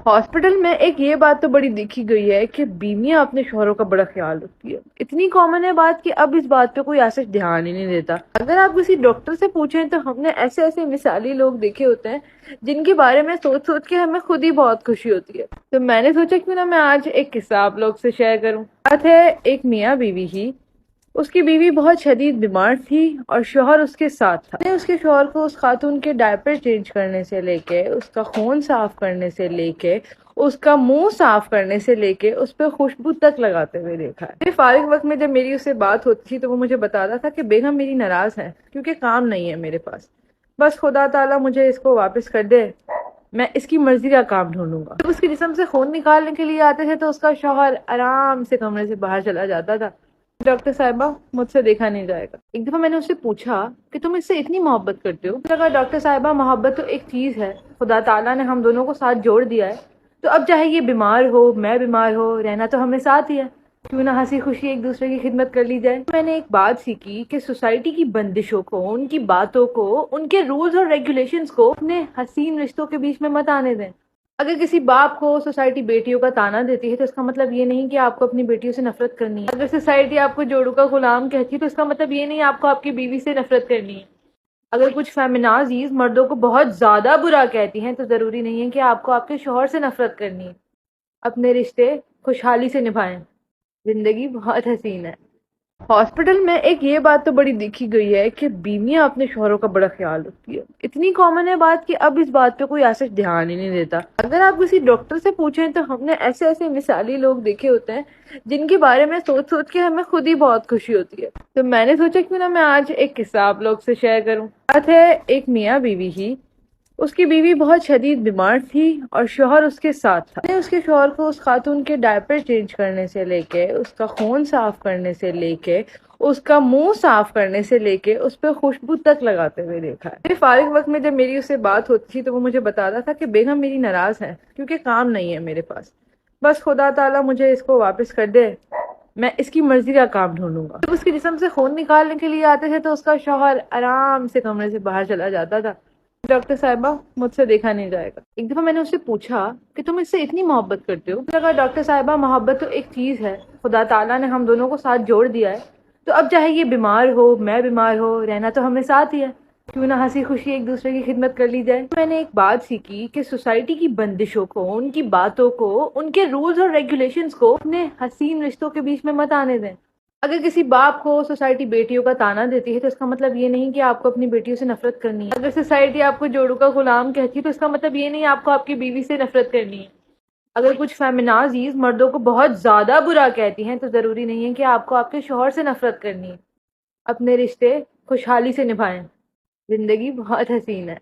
Hospital में एक ये बात तो बड़ी देखी गई है कि बीवियां अपने शौहरों का बड़ा ख्याल रखती है। इतनी कॉमन है बात कि अब इस बात पे कोई ऐसा ध्यान ही नहीं देता। अगर आप किसी डॉक्टर से पूछें तो हमने ऐसे ऐसे मिसाली लोग देखे होते हैं जिनके बारे में सोच सोच के हमें खुद ही बहुत खुशी होती है। तो मैंने सोचा क्यों ना मैं आज एक किस्सा आप लोग से शेयर करूं। बात है एक मियाँ बीवी की। उसकी बीवी बहुत शदीद बीमार थी और शौहर उसके साथ था। उसने उसके शौहर को उस खातून के डायपर चेंज करने से लेके, उसका खून साफ करने से लेके, उसका मुंह साफ करने से लेके, उस पर खुशबू तक लगाते हुए देखा है। मेरे फारिग वक्त में जब मेरी उससे बात होती थी तो वो मुझे बताता था कि बेगम मेरी नाराज है क्योंकि काम नहीं है मेरे पास। बस खुदा ताला मुझे इसको वापस कर दे, मैं इसकी मर्जी का काम ढूंढूंगा। जब उसके जिस्म से खून निकालने के लिए आते थे तो उसका शौहर आराम से कमरे से बाहर चला जाता था। डॉक्टर साहिबा, मुझसे देखा नहीं जाएगा। एक दफा मैंने उससे पूछा कि तुम इससे इतनी मोहब्बत करते हो। उसने कहा, डॉक्टर साहिबा, मोहब्बत तो एक चीज है, खुदा ताला ने हम दोनों को साथ जोड़ दिया है, तो अब चाहे ये बीमार हो, मैं बीमार हो, रहना तो हमें साथ ही है। क्यों ना हंसी खुशी एक दूसरे की खिदमत कर ली जाए। मैंने एक बात सीखी कि सोसाइटी की बंदिशों को, उनकी बातों को, उनके रूल्स और रेगुलेशंस को अपने हसीन रिश्तों के बीच में मत आने दें। अगर किसी बाप को सोसाइटी बेटियों का ताना देती है तो इसका मतलब ये नहीं कि आपको अपनी बेटियों से नफरत करनी है। अगर सोसाइटी आपको जोड़ों का गुलाम कहती है तो इसका मतलब ये नहीं आपको आपकी बीवी से नफरत करनी है। अगर कुछ फेमिनाजीज मर्दों को बहुत ज्यादा बुरा कहती हैं तो जरूरी नहीं है कि आपको आपके शौहर से नफरत करनी है। अपने रिश्ते खुशहाली से निभाएं, जिंदगी बहुत हसीन है। हॉस्पिटल में एक ये बात तो बड़ी देखी गई है कि बीवियां अपने शौहरों का बड़ा ख्याल रखती है। इतनी कॉमन है बात कि अब इस बात पे कोई ऐसा ध्यान ही नहीं देता। अगर आप किसी डॉक्टर से पूछें तो हमने ऐसे ऐसे मिसाली लोग देखे होते हैं जिनके बारे में सोच सोच के हमें खुद ही बहुत खुशी होती है। तो मैंने सोचा क्यों ना मैं आज एक किस्सा आप लोग से शेयर करूं। बात है एक मियाँ बीवी की। उसकी बीवी बहुत शदीद बीमार थी और शौहर उसके साथ था। उसने उसके शौहर को उस खातून के डायपर चेंज करने से लेके, उसका खून साफ करने से लेके, उसका मुंह साफ करने से लेके, उस पर खुशबू तक लगाते हुए देखा है। मेरे फारिग वक्त में जब मेरी उससे बात होती थी तो वो मुझे बताता था कि बेगम मेरी नाराज है क्योंकि काम नहीं है मेरे पास। बस खुदा ताला मुझे इसको वापस कर दे, मैं इसकी मर्जी का काम ढूंढूंगा। जब उसके जिस्म से खून निकालने के लिए आते थे तो उसका शौहर आराम से कमरे से बाहर चला जाता था। डॉक्टर साहिबा, मुझसे देखा नहीं जाएगा। एक दफा मैंने उससे पूछा कि तुम इससे इतनी मोहब्बत करते हो। उसने कहा, डॉक्टर साहिबा, मोहब्बत तो एक चीज है, खुदा ताला ने हम दोनों को साथ जोड़ दिया है, तो अब चाहे ये बीमार हो, मैं बीमार हो, रहना तो हमें साथ ही है। क्यों ना हंसी खुशी एक दूसरे की खिदमत कर ली जाए। मैंने एक बात सीखी कि सोसाइटी की बंदिशों को, उनकी बातों को, उनके रूल्स और रेगुलेशंस को अपने हसीन रिश्तों के बीच में मत आने दें। अगर किसी बाप को सोसाइटी बेटियों का ताना देती है तो इसका मतलब ये नहीं कि आपको अपनी बेटियों से नफरत करनी है। अगर सोसाइटी आपको जोड़ों का गुलाम कहती है तो इसका मतलब ये नहीं आपको आपकी बीवी से नफरत करनी है। अगर कुछ फेमिनाजीज मर्दों को बहुत ज्यादा बुरा कहती हैं तो जरूरी नहीं है कि आपको आपके शौहर से नफरत करनी है। अपने रिश्ते खुशहाली से निभाएं, जिंदगी बहुत हसीन है।